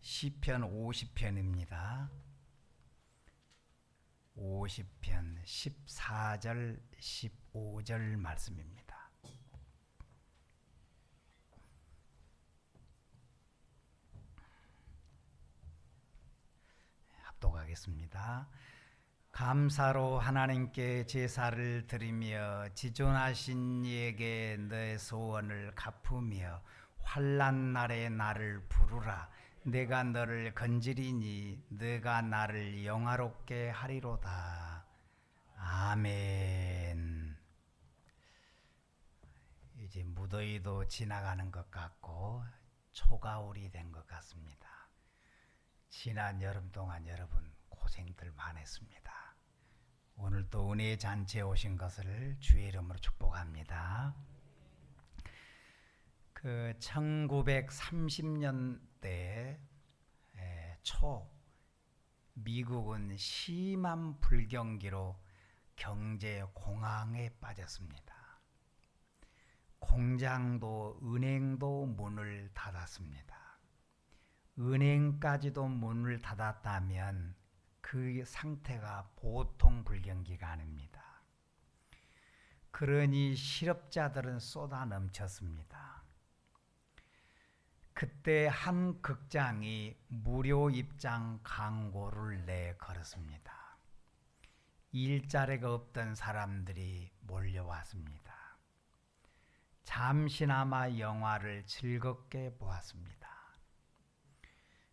시편 50편입니다. 50편 14절 15절 말씀입니다. 합독하겠습니다. 감사로 하나님께 제사를 드리며 지존하신 이에게 내 소원을 갚으며 환난 날에 나를 부르라. 내가 너를 건지리니 내가 나를 영화롭게 하리로다. 아멘. 이제 무더위도 지나가는 것 같고 초가을이 된 것 같습니다. 지난 여름 동안 여러분 고생들 많았습니다. 오늘 또 은혜의 잔치에 오신 것을 주의 이름으로 축복합니다. 1930년대 초 미국은 심한 불경기로 경제 공황에 빠졌습니다. 공장도 은행도 문을 닫았습니다. 은행까지도 문을 닫았다면 그 상태가 보통 불경기가 아닙니다. 그러니 실업자들은 쏟아 넘쳤습니다. 그때 한 극장이 무료 입장 광고를 내걸었습니다. 일자리가 없던 사람들이 몰려왔습니다. 잠시나마 영화를 즐겁게 보았습니다.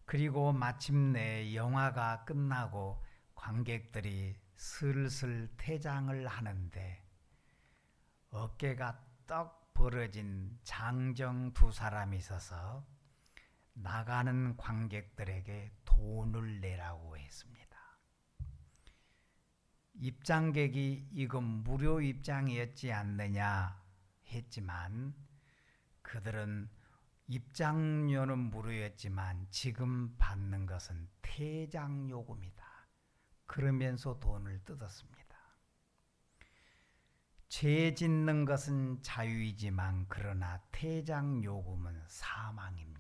그리고 마침내 영화가 끝나고 관객들이 슬슬 퇴장을 하는데 어깨가 떡 벌어진 장정 두 사람이 있어서 나가는 관객들에게 돈을 내라고 했습니다. 입장객이 이건 무료 입장이었지 않느냐 했지만 그들은 입장료는 무료였지만 지금 받는 것은 퇴장 요금이다. 그러면서 돈을 뜯었습니다. 죄 짓는 것은 자유이지만 그러나 퇴장 요금은 사망입니다.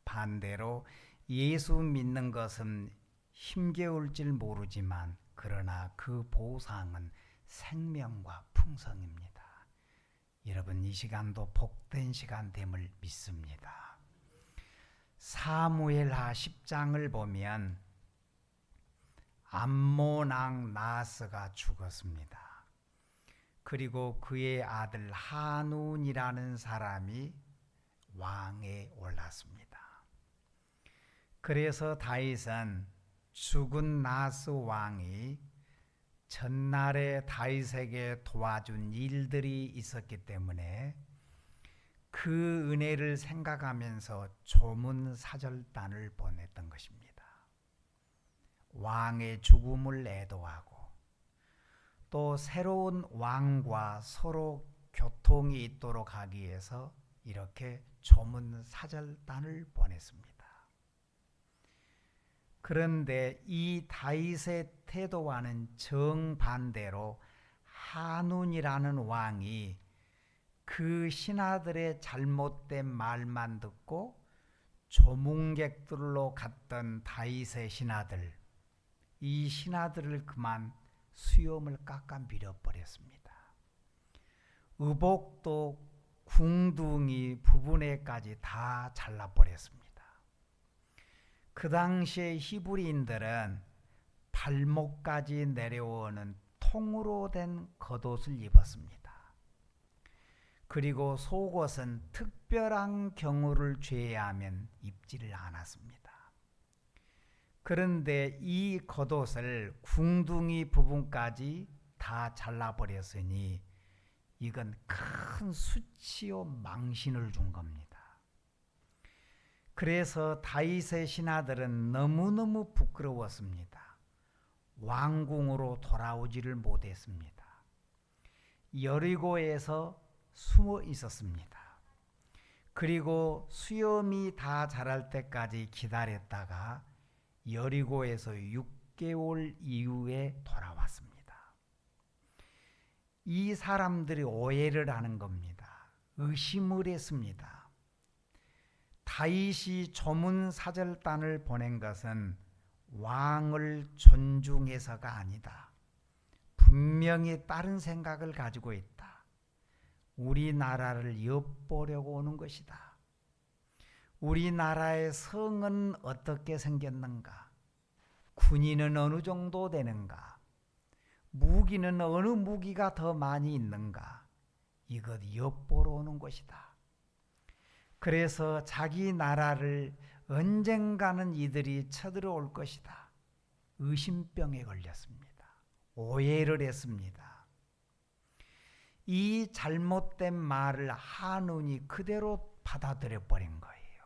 반대로 예수 믿는 것은 힘겨울질 모르지만 그러나 그 보상은 생명과 풍성입니다. 여러분 이 시간도 복된 시간 됨을 믿습니다. 사무엘하 10장을 보면 암몬 왕 나하스가 죽었습니다. 그리고 그의 아들 한운이라는 사람이 왕에 올랐습니다. 그래서 다윗은 죽은 나하스 왕이 전날에 다윗에게 도와준 일들이 있었기 때문에 그 은혜를 생각하면서 조문사절단을 보냈던 것입니다. 왕의 죽음을 애도하고 또 새로운 왕과 서로 교통이 있도록 하기 위해서 이렇게 조문사절단을 보냈습니다. 그런데 이 다윗의 태도와는 정반대로 한운이라는 왕이 그 신하들의 잘못된 말만 듣고 조문객들로 갔던 다윗의 신하들, 이 신하들을 그만 수염을 깎아 밀어버렸습니다. 의복도 궁둥이 부분에까지 다 잘라버렸습니다. 그 당시에 히브리인들은 발목까지 내려오는 통으로 된 겉옷을 입었습니다. 그리고 속옷은 특별한 경우를 제외하면 입지를 않았습니다. 그런데 이 겉옷을 궁둥이 부분까지 다 잘라버렸으니 이건 큰 수치요 망신을 준 겁니다. 그래서 다윗의 신하들은 너무너무 부끄러웠습니다. 왕궁으로 돌아오지를 못했습니다. 여리고에서 숨어 있었습니다. 그리고 수염이 다 자랄 때까지 기다렸다가 여리고에서 6개월 이후에 돌아왔습니다. 이 사람들이 오해를 하는 겁니다. 의심을 했습니다. 다윗이 조문사절단을 보낸 것은 왕을 존중해서가 아니다. 분명히 다른 생각을 가지고 있다. 우리나라를 엿보려고 오는 것이다. 우리나라의 성은 어떻게 생겼는가? 군인은 어느 정도 되는가? 무기는 어느 무기가 더 많이 있는가? 이것 엿보러 오는 것이다. 그래서 자기 나라를 언젠가는 이들이 쳐들어올 것이다. 의심병에 걸렸습니다. 오해를 했습니다. 이 잘못된 말을 한운이 그대로 받아들여 버린 거예요.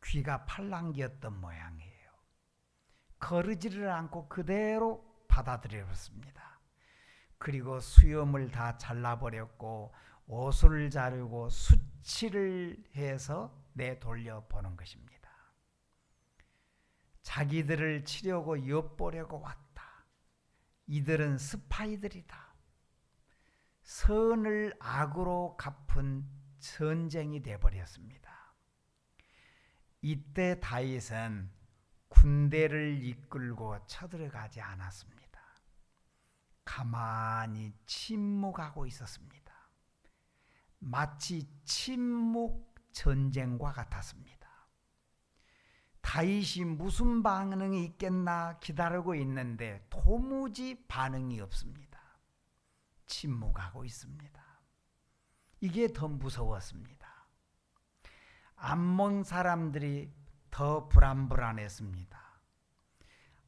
귀가 팔랑귀였던 모양이에요. 거르지를 않고 그대로 받아들여버렸습니다. 그리고 수염을 다 잘라버렸고 옷을 자르고 수치를 해서 내돌려 보는 것입니다. 자기들을 치려고 엿보려고 왔다. 이들은 스파이들이다. 선을 악으로 갚은 전쟁이 되어버렸습니다. 이때 다윗은 군대를 이끌고 쳐들어가지 않았습니다. 가만히 침묵하고 있었습니다. 마치 침묵 전쟁과 같았습니다. 다윗이 무슨 반응이 있겠나 기다리고 있는데 도무지 반응이 없습니다. 침묵하고 있습니다. 이게 더 무서웠습니다. 암몬 사람들이 더 불안했습니다.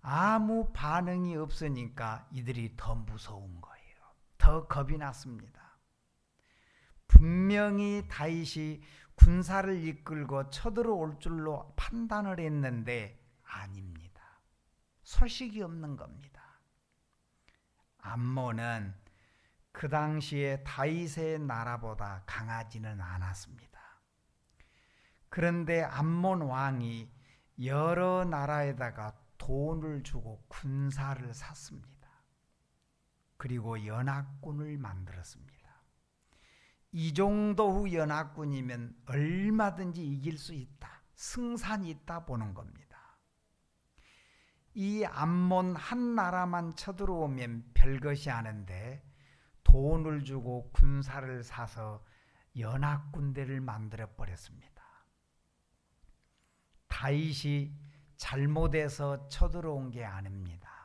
아무 반응이 없으니까 이들이 더 무서운 거예요. 더 겁이 났습니다. 분명히 다윗이 군사를 이끌고 쳐들어올 줄로 판단을 했는데 아닙니다. 소식이 없는 겁니다. 암몬은 그 당시에 다윗의 나라보다 강하지는 않았습니다. 그런데 암몬 왕이 여러 나라에다가 돈을 주고 군사를 샀습니다. 그리고 연합군을 만들었습니다. 이 정도 연합군이면 얼마든지 이길 수 있다. 승산이 있다 보는 겁니다. 이 암몬 한 나라만 쳐들어오면 별것이 아닌데 돈을 주고 군사를 사서 연합군대를 만들어 버렸습니다. 다윗이 잘못해서 쳐들어온 게 아닙니다.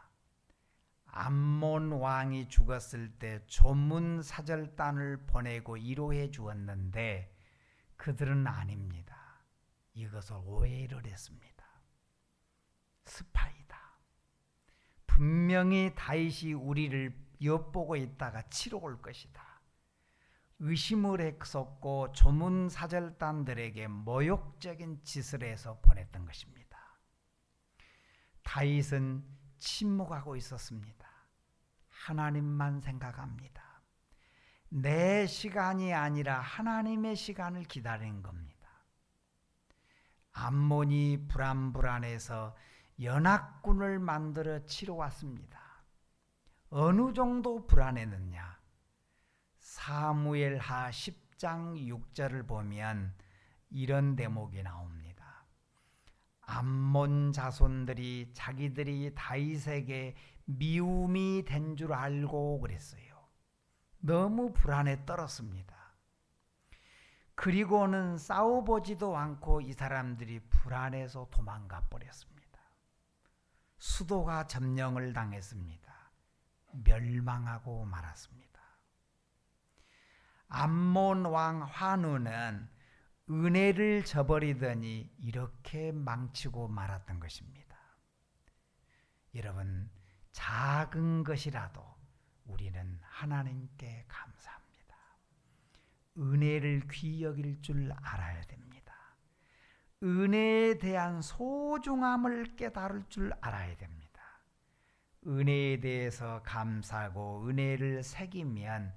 암몬 왕이 죽었을 때 조문사절단을 보내고 위로해 주었는데 그들은 아닙니다. 이것을 오해를 했습니다. 스파이다. 분명히 다윗이 우리를 엿보고 있다가 치러 올 것이다. 의심을 했었고 조문사절단들에게 모욕적인 짓을 해서 보냈던 것입니다. 다윗은 침묵하고 있었습니다. 하나님만 생각합니다. 내 시간이 아니라 하나님의 시간을 기다린 겁니다. 암몬이 불안해서 연합군을 만들어 치러 왔습니다. 어느 정도 불안했느냐? 사무엘하 10장 6절을 보면 이런 대목이 나옵니다. 암몬 자손들이 자기들이 다윗에게 미움이 된 줄 알고 그랬어요. 너무 불안에 떨었습니다. 그리고는 싸워보지도 않고 이 사람들이 불안해서 도망가 버렸습니다. 수도가 점령을 당했습니다. 멸망하고 말았습니다. 암몬 왕 환우는 은혜를 저버리더니 이렇게 망치고 말았던 것입니다. 여러분, 작은 것이라도 우리는 하나님께 감사합니다. 은혜를 귀히 여길 줄 알아야 됩니다. 은혜에 대한 소중함을 깨달을 줄 알아야 됩니다. 은혜에 대해서 감사하고 은혜를 새기면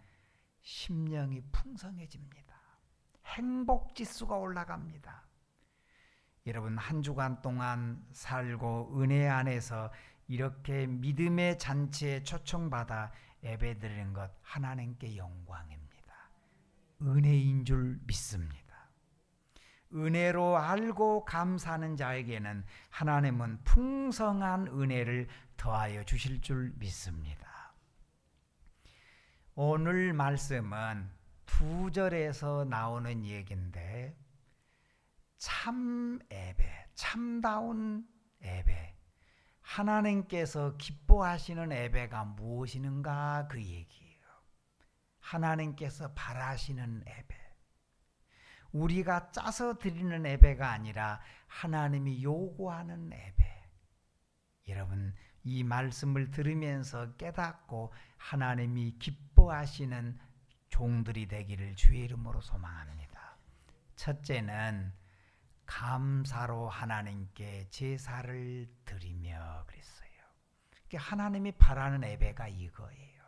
심령이 풍성해집니다. 행복지수가 올라갑니다. 여러분, 한 주간 동안 살고 은혜 안에서 이렇게 믿음의 잔치에 초청받아 예배드리는 것 하나님께 영광입니다. 은혜인 줄 믿습니다. 은혜로 알고 감사하는 자에게는 하나님은 풍성한 은혜를 더하여 주실 줄 믿습니다. 오늘 말씀은 2절에서 나오는 얘기인데 참 예배, 참다운 예배, 하나님께서 기뻐하시는 예배가 무엇인가 그 얘기예요. 하나님께서 바라시는 예배, 우리가 짜서 드리는 예배가 아니라 하나님이 요구하는 예배. 여러분, 이 말씀을 들으면서 깨닫고 하나님이 기뻐하시는 종들이 되기를 주의 이름으로 소망합니다. 첫째는 감사로 하나님께 제사를 드리며 그랬어요. 하나님이 바라는 예배가 이거예요.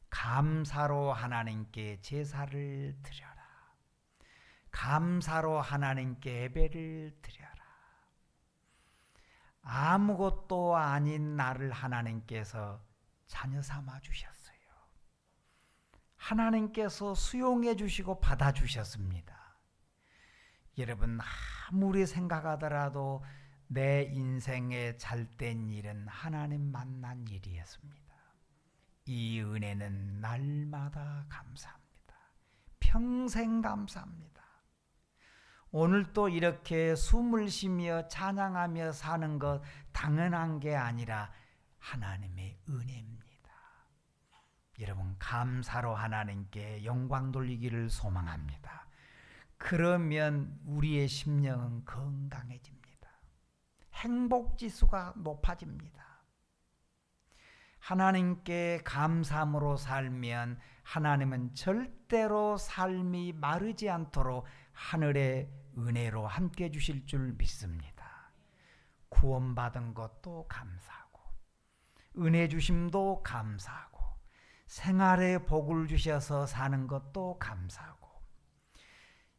감사로 하나님께 제사를 드려라. 감사로 하나님께 예배를 드려라. 아무것도 아닌 나를 하나님께서 자녀 삼아 주셨어요. 하나님께서 수용해 주시고 받아 주셨습니다. 여러분, 아무리 생각하더라도 내 인생에 잘된 일은 하나님 만난 일이었습니다. 이 은혜는 날마다 감사합니다. 평생 감사합니다. 오늘도 이렇게 숨을 쉬며 찬양하며 사는 것 당연한 게 아니라 하나님의 은혜입니다. 여러분, 감사로 하나님께 영광 돌리기를 소망합니다. 그러면 우리의 심령은 건강해집니다. 행복지수가 높아집니다. 하나님께 감사함으로 살면 하나님은 절대로 삶이 마르지 않도록 하늘의 은혜로 함께 주실 줄 믿습니다. 구원받은 것도 감사하고 은혜 주심도 감사하고 생활에 복을 주셔서 사는 것도 감사하고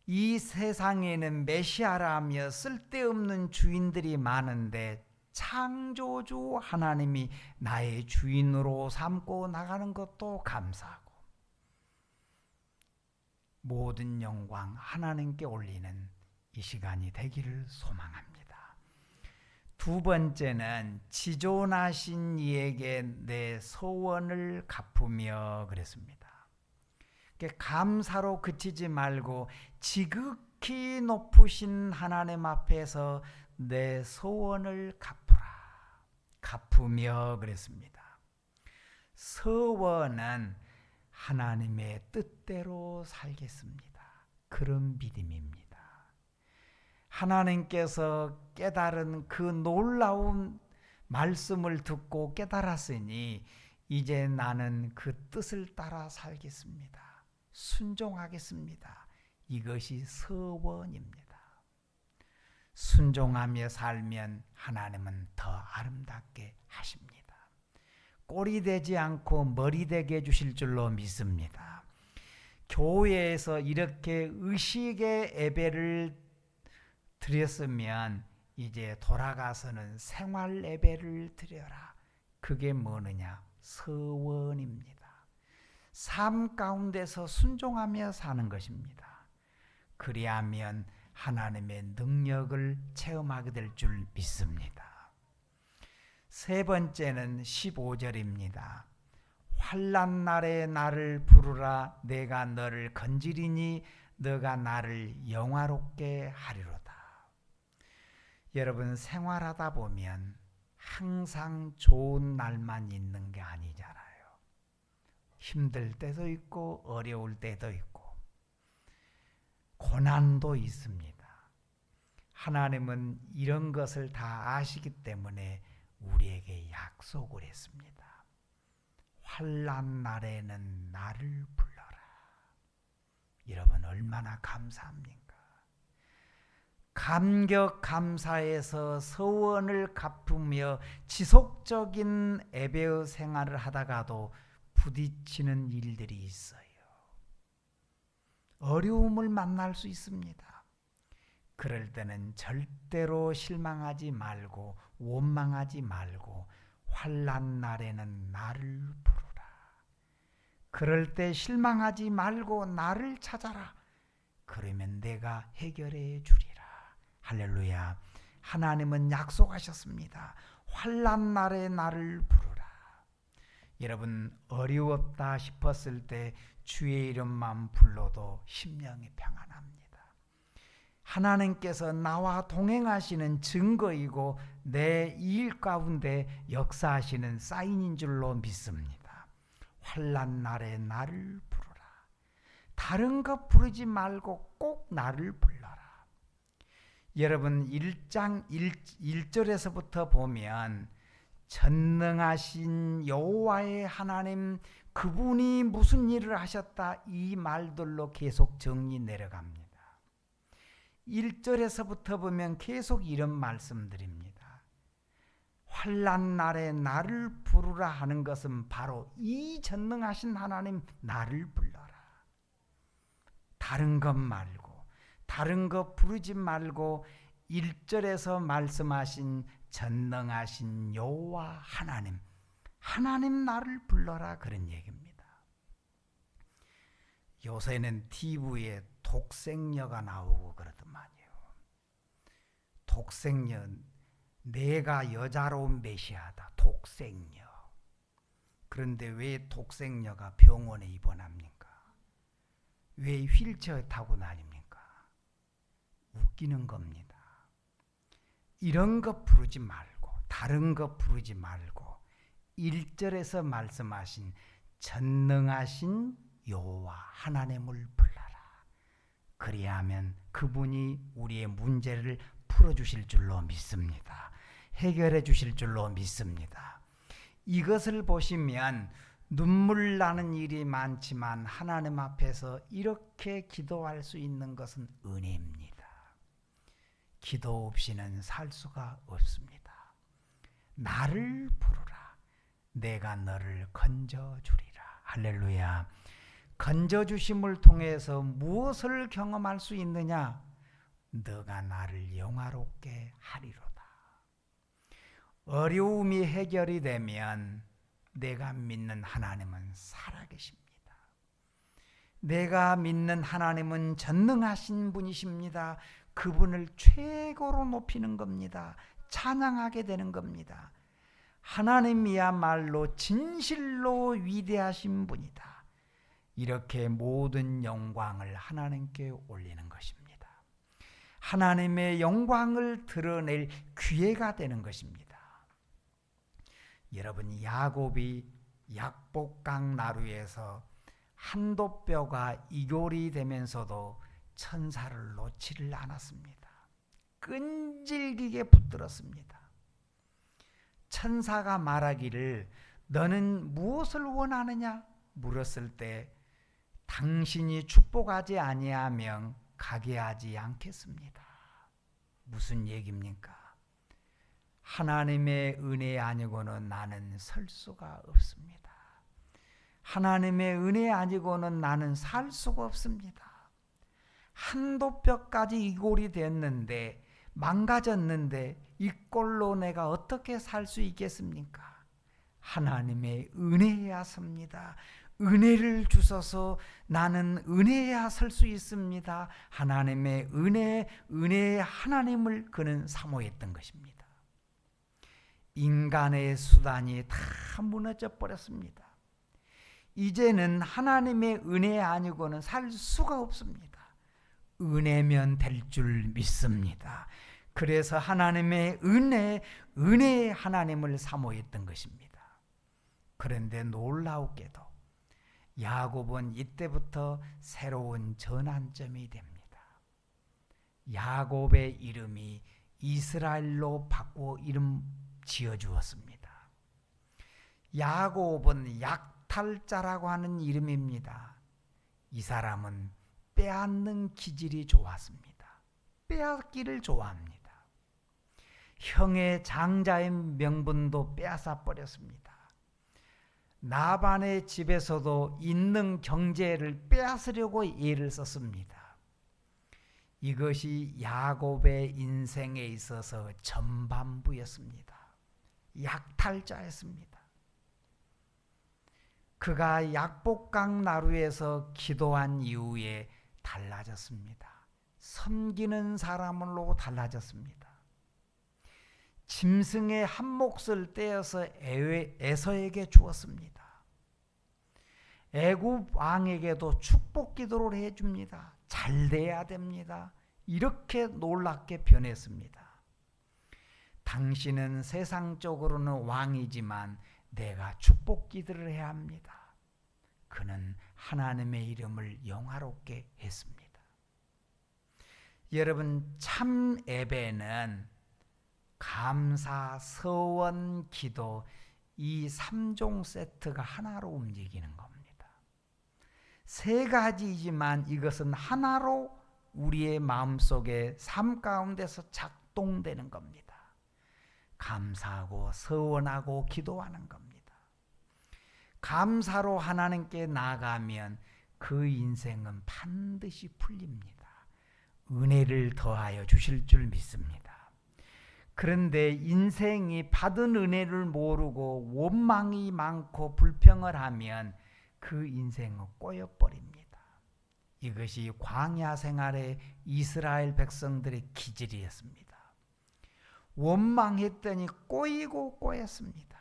이 세상에는 메시아라 하며 쓸데없는 주인들이 많은데 창조주 하나님이 나의 주인으로 삼고 나가는 것도 감사하고 모든 영광 하나님께 올리는 이 시간이 되기를 소망합니다. 두 번째는 지존하신 이에게 내 소원을 갚으며 그랬습니다. 감사로 그치지 말고 지극히 높으신 하나님 앞에서 내 소원을 갚으며 그랬습니다. 소원은 하나님의 뜻대로 살겠습니다. 그런 믿음입니다. 하나님께서 깨달은 그 놀라운 말씀을 듣고 깨달았으니 이제 나는 그 뜻을 따라 살겠습니다. 순종하겠습니다. 이것이 서원입니다. 순종하며 살면 하나님은 더 아름답게 하십니다. 꼴이 되지 않고 머리 되게 해주실 줄로 믿습니다. 교회에서 이렇게 의식의 예배를 드렸으면 이제 돌아가서는 생활 예배를 드려라. 그게 뭐느냐? 서원입니다. 삶 가운데서 순종하며 사는 것입니다. 그리하면 하나님의 능력을 체험하게 될 줄 믿습니다. 세 번째는 15절입니다. 환난 날에 나를 부르라. 내가 너를 건지리니 너가 나를 영화롭게 하리로다. 여러분, 생활하다 보면 항상 좋은 날만 있는 게 아니잖아요. 힘들 때도 있고 어려울 때도 있고 고난도 있습니다. 하나님은 이런 것을 다 아시기 때문에 우리에게 약속을 했습니다. 환난 날에는 나를 불러라. 여러분, 얼마나 감사합니까? 감격 감사에서 서원을 갚으며 지속적인 예배의 생활을 하다가도 부딪히는 일들이 있어요. 어려움을 만날 수 있습니다. 그럴 때는 절대로 실망하지 말고 원망하지 말고 환난 날에는 나를 부르라. 그럴 때 실망하지 말고 나를 찾아라. 그러면 내가 해결해 주리라. 할렐루야. 하나님은 약속하셨습니다. 환난 날에 나를 부르라. 여러분, 어려웠다 싶었을 때 주의 이름만 불러도 심령이 평안합니다. 하나님께서 나와 동행하시는 증거이고 내 일 가운데 역사하시는 사인인 줄로 믿습니다. 환난 날에 나를 부르라. 다른 것 부르지 말고 꼭 나를 불러라. 여러분, 1장 1절에서부터 보면 전능하신 여호와의 하나님, 그분이 무슨 일을 하셨다, 이 말들로 계속 정리 내려갑니다. 1절에서부터 보면 계속 이런 말씀드립니다. 환난 날에 나를 부르라 하는 것은 바로 이 전능하신 하나님 나를 불러라. 다른 것 말고, 다른 것 부르지 말고 1절에서 말씀하신 전능하신 여호와 하나님, 하나님 나를 불러라, 그런 얘기입니다. 요새는 TV에 독생녀가 나오고 그러더만요. 독생녀, 내가 여자로 메시아다, 독생녀. 그런데 왜 독생녀가 병원에 입원합니까? 왜 휠체어 타고 다닙니까? 웃기는 겁니다. 이런 것 부르지 말고, 다른 것 부르지 말고 1절에서 말씀하신 전능하신 여호와 하나님을 불러라. 그리하면 그분이 우리의 문제를 풀어주실 줄로 믿습니다. 해결해 주실 줄로 믿습니다. 이것을 보시면 눈물 나는 일이 많지만 하나님 앞에서 이렇게 기도할 수 있는 것은 은혜입니다. 기도 없이는 살 수가 없습니다. 나를 부르라. 내가 너를 건져주리라. 할렐루야. 건져주심을 통해서 무엇을 경험할 수 있느냐? 너가 나를 영화롭게 하리로다. 어려움이 해결이 되면 내가 믿는 하나님은 살아계십니다. 내가 믿는 하나님은 전능하신 분이십니다. 그분을 최고로 높이는 겁니다. 찬양하게 되는 겁니다. 하나님이야말로 진실로 위대하신 분이다. 이렇게 모든 영광을 하나님께 올리는 것입니다. 하나님의 영광을 드러낼 기회가 되는 것입니다. 여러분, 야곱이 약복강 나루에서 한도뼈가 이골이 되면서도 천사를 놓지를 않았습니다. 끈질기게 붙들었습니다. 천사가 말하기를 너는 무엇을 원하느냐 물었을 때 당신이 축복하지 아니하면 가게 하지 않겠습니다. 무슨 얘기입니까? 하나님의 은혜 아니고는 나는 설 수가 없습니다. 하나님의 은혜 아니고는 나는 살 수가 없습니다. 한도뼈까지 이골이 됐는데, 망가졌는데 이 꼴로 내가 어떻게 살 수 있겠습니까? 하나님의 은혜야 섭니다. 은혜를 주셔서 나는 은혜야 설 수 있습니다. 하나님의 은혜의 하나님을 그는 사모했던 것입니다. 인간의 수단이 다 무너져 버렸습니다. 이제는 하나님의 은혜 아니고는 살 수가 없습니다. 은혜면 될 줄 믿습니다. 그래서 하나님의 은혜의 하나님을 사모했던 것입니다. 그런데 놀라웠게도 야곱은 이때부터 새로운 전환점이 됩니다. 야곱의 이름이 이스라엘로 바꾸어 이름 지어주었습니다. 야곱은 약탈자라고 하는 이름입니다. 이 사람은 빼앗는 기질이 좋았습니다. 빼앗기를 좋아합니다. 형의 장자의 명분도 빼앗아 버렸습니다. 나반의 집에서도 있는 경제를 빼앗으려고 애를 썼습니다. 이것이 야곱의 인생에 있어서 전반부였습니다. 약탈자였습니다. 그가 약복강 나루에서 기도한 이후에 달라졌습니다. 섬기는 사람으로 달라졌습니다. 짐승의 한 몫을 떼어서 에서에게 주었습니다. 애굽 왕에게도 축복 기도를 해줍니다. 잘 돼야 됩니다. 이렇게 놀랍게 변했습니다. 당신은 세상적으로는 왕이지만 내가 축복 기도를 해야 합니다. 그는 하나님의 이름을 영화롭게 했습니다. 여러분, 참 예배는 감사, 서원, 기도 이 3종 세트가 하나로 움직이는 겁니다. 세 가지이지만 이것은 하나로 우리의 마음속에 삶 가운데서 작동되는 겁니다. 감사하고 서원하고 기도하는 겁니다. 감사로 하나님께 나아가면 그 인생은 반드시 풀립니다. 은혜를 더하여 주실 줄 믿습니다. 그런데 인생이 받은 은혜를 모르고 원망이 많고 불평을 하면 그 인생은 꼬여버립니다. 이것이 광야 생활의 이스라엘 백성들의 기질이었습니다. 원망했더니 꼬이고 꼬였습니다.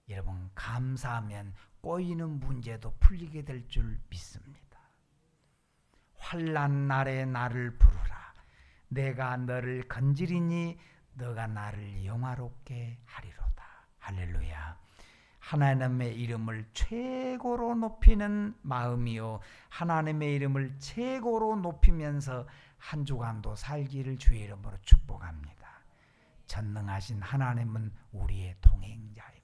여러분, 감사하면 꼬이는 문제도 풀리게 될 줄 믿습니다. 환난 날에 나를 부르라. 내가 너를 건지리니 너가 나를 영화롭게 하리로다. 할렐루야. 하나님의 이름을 최고로 높이는 마음이요, 하나님의 이름을 최고로 높이면서 한 주간도 살기를 주의 이름으로 축복합니다. 전능하신 하나님은 우리의 동행자입니다.